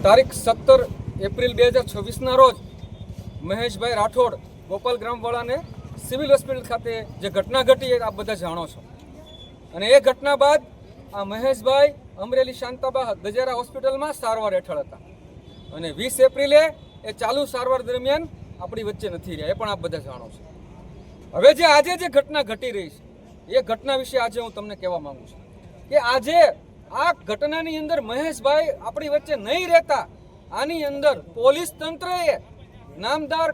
તારીખ 17 એપ્રિલ 2026ના રોજ મહેશભાઈ Rathod Gopal ગ્રામવાળાને civil hospital ખાતે જે ઘટના ઘટી એ આપ બધા જાણો છો અને એ ઘટના બાદ આ મહેશભાઈ અમરેલી શાંતાબા ગજેરા હોસ્પિટલમાં સારવાર હેઠળ હતા અને 20 એપ્રિલે એ ચાલુ સારવાર દરમિયાન આપણી વચ્ચે નથી રહ્યા, એ પણ આપ બધા જાણો છો. હવે જે આજે જે ઘટના ઘટી રહી છે એ ઘટના વિશે આજે હું તમને કહેવા માંગુ છું કે આજે આ ઘટનાની અંદર મહેશભાઈ આપણી વચ્ચે નહીં રહેતા આની અંદર પોલીસ તંત્રએ નામદાર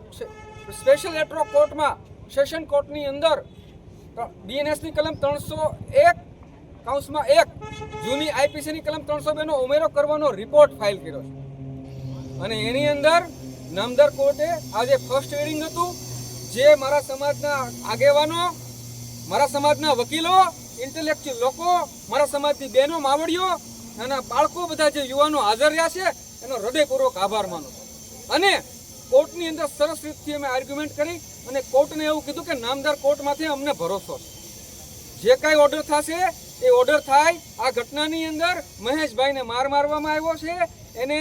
સ્પેશિયલ એટ્રો કોર્ટમાં સેશન કોર્ટની અંદર બીએનએસની કલમ 301 જૂની આઈપીસીની કલમ 302 નો ઉમેરો કરવાનો રિપોર્ટ ફાઇલ કર્યો છે અને એની અંદર નામદાર કોર્ટે આજે ફર્સ્ટ હિયરિંગ હતું. જે મારા સમાજના આગેવાનો, મારા સમાજના વકીલો, ઇન્ટેલેક્ચ્યુઅલ લોકો, મારા સમાજની બહેનો, માવડીઓ, નાના બાળકો, બધા જે યુવાનો હાજર રહ્યા છે એનો હૃદયપૂર્વક આભાર માનું છું. અને કોર્ટની અંદર સરસ રીતથી અમે આર્ગ્યુમેન્ટ કરી અને કોર્ટને એવું કીધું કે નામદાર કોર્ટમાંથી અમને ભરોસો છે, જે કાંઈ ઓર્ડર થશે એ ઓર્ડર થાય. આ ઘટનાની અંદર મહેશભાઈને મારવામાં આવ્યો છે, એને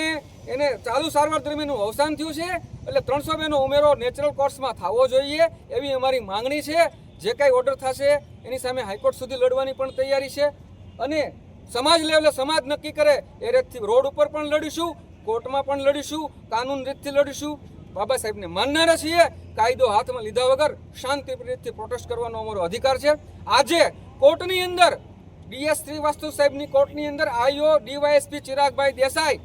ચાલુ સારવાર દરમિયાન અવસાન થયું છે, એટલે 302 નો ઉમેરો નેચરલ કોર્સમાં થવો જોઈએ એવી અમારી માંગણી છે. જે કાંઈ ઓર્ડર થશે એની સામે હાઈકોર્ટ સુધી લડવાની પણ તૈયારી છે અને સમાજ લેવલે સમાજ નક્કી કરે એ રીતથી રોડ ઉપર પણ લડીશું, કોર્ટમાં પણ લડીશું, કાનૂન રીતથી લડીશું. બાબા સાહેબને માનનારા છીએ, કાયદો હાથમાં લીધા વગર શાંતિ રીતથી પ્રોટેસ્ટ કરવાનો અમારો અધિકાર છે. આજે કોર્ટની અંદર ડીએસ શ્રીવાસ્તવ સાહેબની કોર્ટની અંદર આઈઓ ડીવાયએસપી ચિરાગભાઈ દેસાઈ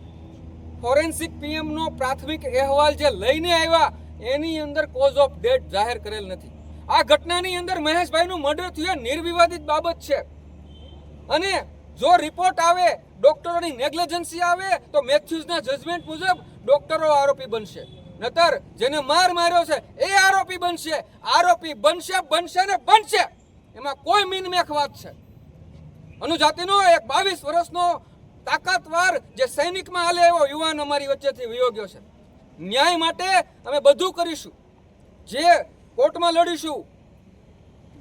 ફોરેન્સિક પીએમનો પ્રાથમિક અહેવાલ જે લઈને આવ્યા એની અંદર કોઝ ઓફ ડેથ જાહેર કરેલ નથી. આ ઘટનાની અંદર મહેશભાઈનું મર્ડર થયું નિર્વિવાદિત બાબત છે અને જો રિપોર્ટ આવે, ડોક્ટરોની નેગ્લિજન્સી આવે તો મેથ્યુઝના જજમેન્ટ મુજબ ડોક્ટરો આરોપી બનશે, નતર જેને માર્યો છે એ આરોપી બનશે. આરોપી બનશે ને બનશે, એમાં કોઈ મીનમેખ વાત છે. અનુજાતિનો એક 22 વર્ષનો તાકાતવાર જે સૈનિકમાં હાલે એવો યુવાન અમારી વચ્ચેથી વયો ગયો છે. ન્યાય માટે અમે બધું કરીશું, જે કોર્ટમાં લડીશું,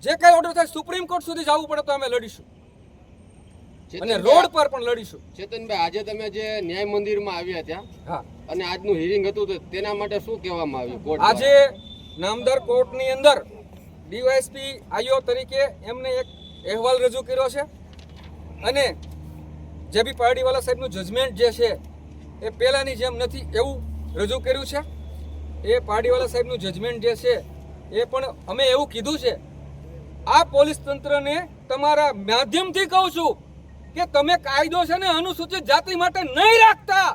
જે કઈ ઓર્ડર થાય સુપ્રીમ કોર્ટ સુધી જવું પડે તો અમે લડીશું અને રોડ પર પણ લડીશું. ચેતનભાઈ, આજે તમે જે ન્યાય મંદિરમાં આવ્યા ત્યાં, હા, અને આજનું હિયરિંગ હતું તો તેના માટે શું કહેવામાં આવ્યું કોર્ટ? આજે નામદાર કોર્ટની અંદર ડીવાયએસપી આઈઓ તરીકે એમને એક અહેવાલ રજૂ કર્યો છે અને જે બી પારડીવાલા સાહેબનું જજમેન્ટ જે છે એ પહેલાંની જેમ નથી એવું રજૂ કર્યું છે. એ પારડીવાલા સાહેબનું જજમેન્ટ જે છે એ પણ અમે એવું કીધું છે, આ પોલીસ તંત્રને તમારા માધ્યમથી કહું છું કે તમે કાયદો છે ને અનુસૂચિત જાતિ માટે નહીં રાખતા.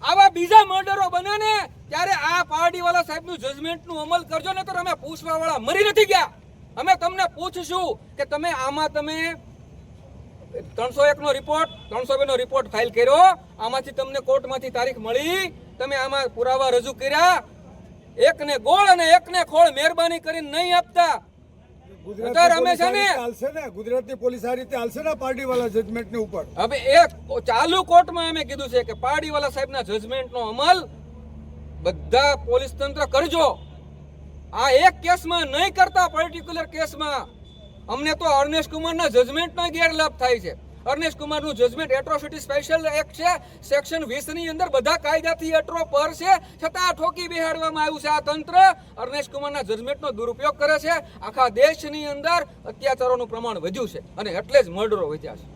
આવા બીજા મર્ડરો બને ને ત્યારે આ પારડીવાલા સાહેબનું જજમેન્ટનું અમલ કરજો, ને તો અમે પૂછવાવાળા મરી નથી ગયા. અમે તમને પૂછશું કે તમે આમાં 301 નો રિપોર્ટ, 302 નો રિપોર્ટ ફાઇલ કર્યો, આમાંથી તમને કોર્ટમાંથી તારીખ મળી, તમે આમાં પુરાવા રજૂ કર્યા, એકને ગોળ અને એકને ખોળ મહેરબાની કરીને નહીં આપતા. ગુજરાતની પોલીસ આ રીતે હાલશે ને પાર્ટીવાળા જજમેન્ટની ઉપર. હવે એ ચાલુ કોર્ટમાં અમે કીધું છે કે પારડીવાલા સાહેબના જજમેન્ટનો અમલ બધા પોલીસ તંત્ર કરજો. આ એક કેસમાં નહીં કરતા, પર્ટિક્યુલર કેસમાં અમને તો અર્નેશ કુમારના જજમેન્ટનો ગેરલાભ થાય છે. અર્નેશ કુમારનું જજમેન્ટ એટ્રોસિટી સ્પેશિયલ એક્ટ છે, સેક્શન 20 ની અંદર બધા કાયદાથી એટ્રો પર છે, છતાં ઠોકી બેહાડવામાં આવ્યું છે. આ તંત્ર અર્નેશ કુમારના જજમેન્ટનો દુરુપયોગ કરે છે. આખા દેશની અંદર અત્યાચારોનું પ્રમાણ વધ્યું છે અને એટલે જ મર્ડરો વધ્યા છે.